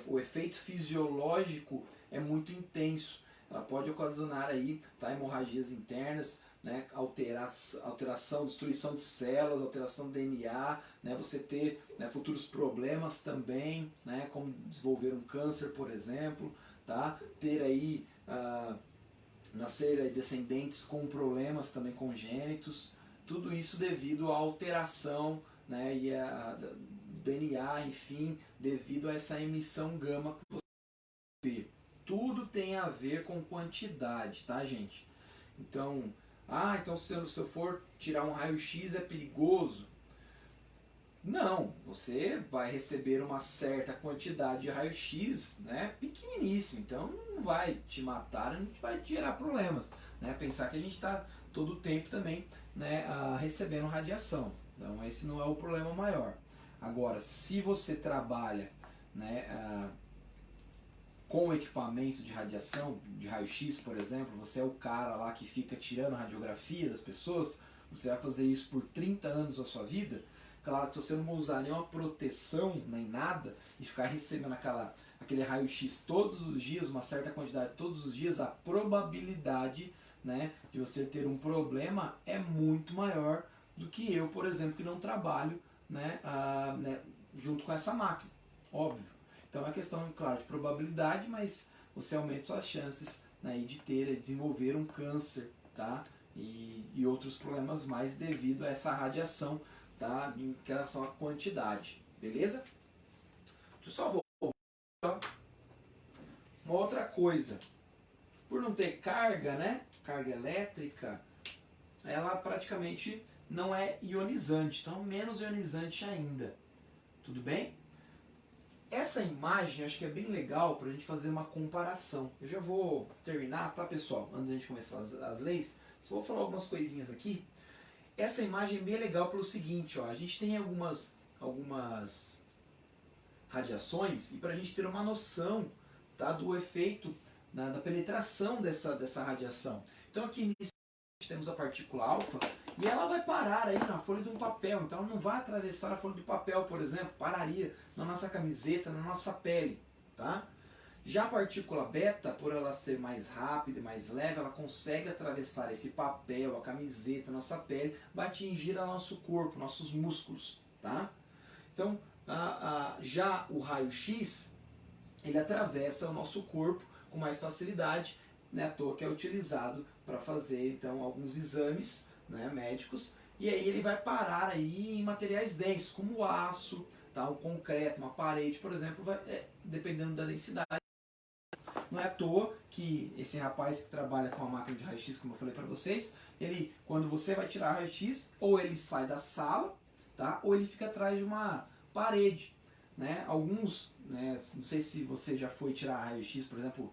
o efeito fisiológico é muito intenso. Ela pode ocasionar aí, tá, hemorragias internas, né, alteração, destruição de células, alteração do DNA, né, você ter, né, futuros problemas também, né, como desenvolver um câncer, por exemplo, tá, ter aí, nascer aí descendentes com problemas também congênitos, tudo isso devido à alteração, né, e a DNA, enfim, devido a essa emissão gama que você vê. Tudo tem a ver com quantidade, tá, gente? Então, então se eu for tirar um raio-x é perigoso? Não, você vai receber uma certa quantidade de raio-x, né, pequeniníssimo, então não vai te matar, não vai te gerar problemas, né? Pensar que a gente está todo o tempo também, né, recebendo radiação, então esse não é o problema maior. Agora, se você trabalha, né, com equipamento de radiação, de raio-x, por exemplo, você é o cara lá que fica tirando radiografia das pessoas, você vai fazer isso por 30 anos da sua vida. Claro que você não vai usar nenhuma proteção, nem nada, e ficar recebendo aquele raio-x todos os dias, uma certa quantidade todos os dias, a probabilidade, né, de você ter um problema é muito maior do que eu, por exemplo, que não trabalho, né, junto com essa máquina, óbvio. Então é uma questão, claro, de probabilidade, mas você aumenta suas chances, né, de desenvolver um câncer, tá? E outros problemas mais devido a essa radiação, tá? Em relação à quantidade, beleza? Deixa eu só voltar. Uma outra coisa, por não ter carga, né? Carga elétrica, ela praticamente não é ionizante, então menos ionizante ainda. Tudo bem? Essa imagem acho que é bem legal para a gente fazer uma comparação. Eu já vou terminar, tá, pessoal? Antes de a gente começar as leis, só vou falar algumas coisinhas aqui. Essa imagem é bem legal pelo seguinte, ó, a gente tem algumas radiações, e para a gente ter uma noção, tá, do efeito, da penetração dessa radiação. Então aqui temos a partícula alfa, e ela vai parar aí na folha de um papel, então ela não vai atravessar a folha do papel, por exemplo, pararia na nossa camiseta, na nossa pele, tá? Já a partícula beta, por ela ser mais rápida e mais leve, ela consegue atravessar esse papel, a camiseta, a nossa pele, vai atingir o nosso corpo, nossos músculos, tá? Então, já o raio-x, ele atravessa o nosso corpo com mais facilidade, né, à toa que é utilizado para fazer então alguns exames, né, médicos, e aí ele vai parar aí em materiais densos, como o aço, tá, o concreto, uma parede, por exemplo, dependendo da densidade. Não é à toa que esse rapaz que trabalha com a máquina de raio-x, como eu falei para vocês, ele, quando você vai tirar raio-x, ou ele sai da sala, tá, ou ele fica atrás de uma parede, né? Alguns, né, não sei se você já foi tirar raio-x, por exemplo,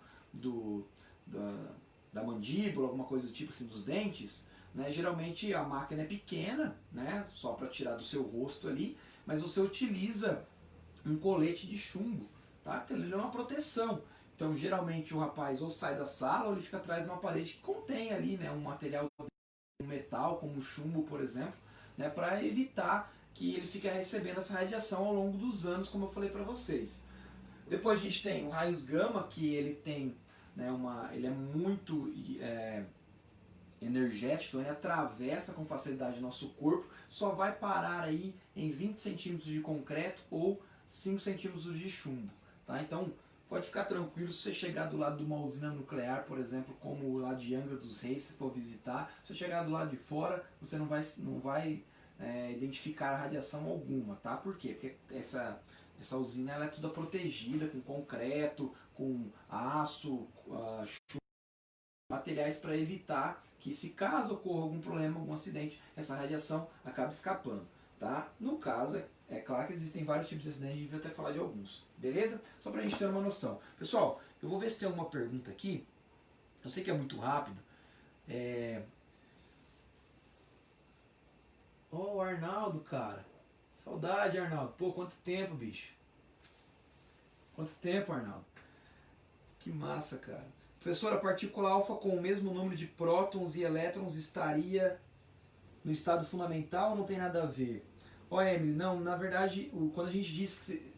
da mandíbula, alguma coisa do tipo assim, dos dentes, né? Geralmente a máquina é pequena, né, só para tirar do seu rosto ali, mas você utiliza um colete de chumbo, tá? Que ele é uma proteção. Então, geralmente o rapaz ou sai da sala ou ele fica atrás de uma parede que contém ali, né, um material, um metal, como o chumbo, por exemplo, né, para evitar que ele fique recebendo essa radiação ao longo dos anos, como eu falei para vocês. Depois a gente tem o raios gama, que ele tem, né, ele é muito energético, então ele atravessa com facilidade o nosso corpo, só vai parar aí em 20 centímetros de concreto ou 5 centímetros de chumbo, tá? Então, pode ficar tranquilo se você chegar do lado de uma usina nuclear, por exemplo, como lá de Angra dos Reis, se for visitar. Se você chegar do lado de fora, você não vai identificar radiação alguma, tá? Por quê? Porque essa usina ela é toda protegida com concreto, com aço, materiais para evitar que, se caso ocorra algum problema, algum acidente, essa radiação acabe escapando, tá? No caso, é claro que existem vários tipos de acidentes, a gente vai até falar de alguns, beleza? Só pra gente ter uma noção. Pessoal, eu vou ver se tem alguma pergunta aqui. Eu sei que é muito rápido. Oh, Arnaldo, cara. Saudade, Arnaldo. Pô, quanto tempo, bicho. Quanto tempo, Arnaldo. Que massa, cara. Professor, a partícula alfa com o mesmo número de prótons e elétrons estaria no estado fundamental ou não tem nada a ver? Ó, Emily, não, na verdade, quando a gente diz que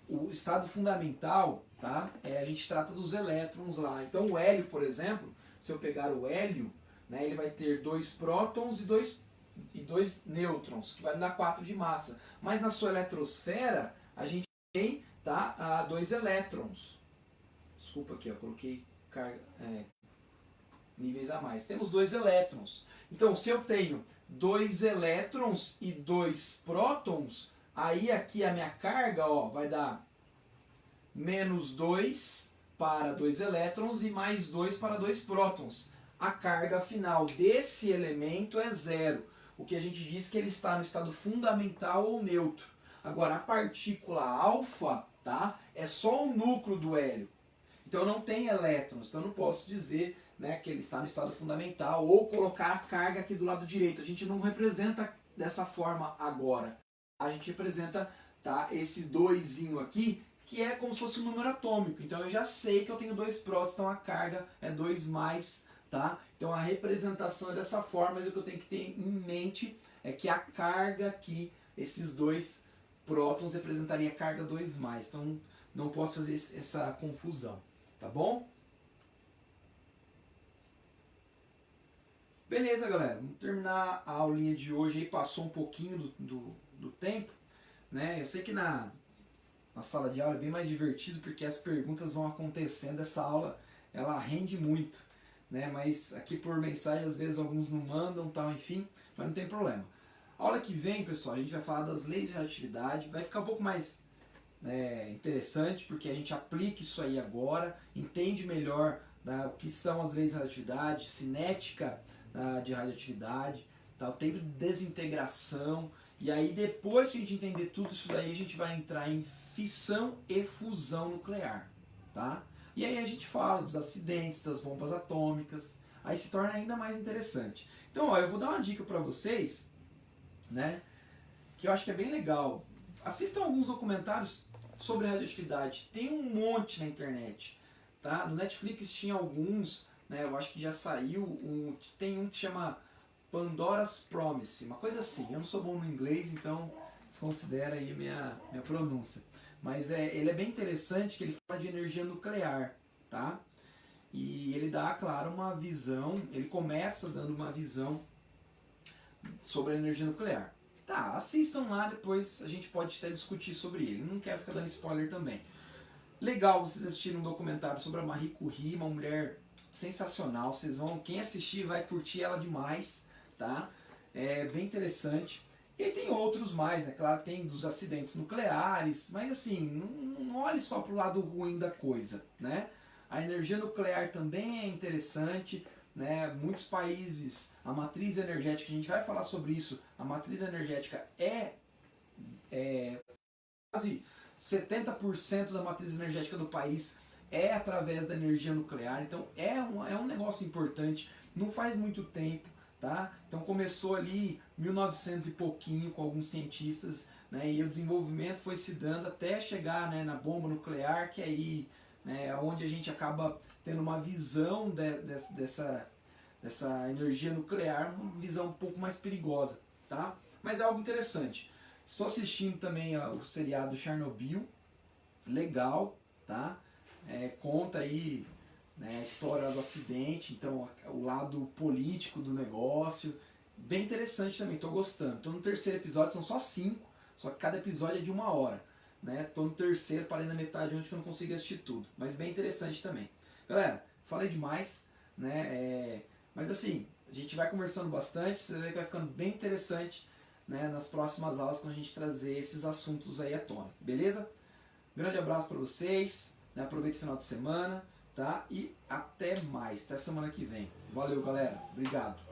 o estado fundamental, tá, a gente trata dos elétrons lá. Então o hélio, por exemplo, se eu pegar o hélio, né, ele vai ter 2 prótons e dois nêutrons, que vai dar 4 de massa. Mas na sua eletrosfera, a gente tem, tá, 2 elétrons. Desculpa aqui, eu coloquei níveis a mais. Temos 2 elétrons. Então, se eu tenho 2 elétrons e 2 prótons, aí aqui a minha carga, ó, vai dar menos 2 para 2 elétrons e mais 2 para 2 prótons. A carga final desse elemento é 0. O que a gente diz que ele está no estado fundamental ou neutro. Agora, a partícula alfa, tá, é só o núcleo do hélio. Então não tem elétrons, então eu não posso dizer, né, que ele está no estado fundamental ou colocar a carga aqui do lado direito. A gente não representa dessa forma agora. A gente representa, tá, esse 2zinho aqui, que é como se fosse um número atômico. Então eu já sei que eu tenho 2 prótons, então a carga é 2 mais, tá? Então a representação é dessa forma, mas o que eu tenho que ter em mente é que a carga aqui, esses 2 prótons representaria a carga 2 mais. Então não posso fazer essa confusão. Tá bom? Beleza, galera. Vamos terminar a aulinha de hoje aí. Passou um pouquinho do tempo, né? Eu sei que na sala de aula é bem mais divertido porque as perguntas vão acontecendo. Essa aula, ela rende muito, né? Mas aqui por mensagem, às vezes alguns não mandam, tal, enfim. Mas não tem problema. A aula que vem, pessoal, a gente vai falar das leis de relatividade. Vai ficar um pouco mais interessante, porque a gente aplica isso aí agora, entende melhor o que são as leis de relatividade, cinética de radioatividade, tá, o tempo de desintegração, e aí depois que a gente entender tudo isso daí, a gente vai entrar em fissão e fusão nuclear, tá? E aí a gente fala dos acidentes, das bombas atômicas, aí se torna ainda mais interessante. Então, ó, eu vou dar uma dica para vocês, né, que eu acho que é bem legal. Assistam alguns documentários sobre radioatividade, tem um monte na internet, tá? No Netflix tinha alguns, né? Eu acho que já saiu, tem um que chama Pandora's Promise, uma coisa assim. Eu não sou bom no inglês, então desconsidera aí minha pronúncia. Mas ele é bem interessante que ele fala de energia nuclear, tá? E ele dá, claro, uma visão, ele começa dando uma visão sobre a energia nuclear. Tá, assistam lá, depois a gente pode até discutir sobre ele. Não quero ficar dando spoiler também. Legal vocês assistirem um documentário sobre a Marie Curie, uma mulher sensacional. Vocês vão, quem assistir vai curtir ela demais, tá? É bem interessante. E aí tem outros mais, né? Claro, tem dos acidentes nucleares, mas assim, não olhe só pro lado ruim da coisa, né? A energia nuclear também é interessante, né? Muitos países, a matriz energética, a gente vai falar sobre isso, a matriz energética é quase 70% da matriz energética do país é através da energia nuclear, então é um negócio importante, não faz muito tempo, tá? Então começou ali 1900 e pouquinho com alguns cientistas, né? E o desenvolvimento foi se dando até chegar, né, na bomba nuclear, que aí, né, onde a gente acaba tendo uma visão dessa energia nuclear, uma visão um pouco mais perigosa, tá? Mas é algo interessante. Estou assistindo também o seriado Chernobyl, legal, tá? Conta aí, né, a história do acidente, então o lado político do negócio, bem interessante também, estou gostando. Estou no terceiro episódio, são só 5, só que cada episódio é de 1 hora, né? Estou no terceiro, parei na metade onde eu não consigo assistir tudo, mas bem interessante também. Galera, falei demais, né? Mas assim, a gente vai conversando bastante, você vai ficando bem interessante, né, nas próximas aulas quando a gente trazer esses assuntos aí à tona, beleza? Grande abraço para vocês, né? Aproveita o final de semana, tá? E até mais, até semana que vem. Valeu, galera. Obrigado.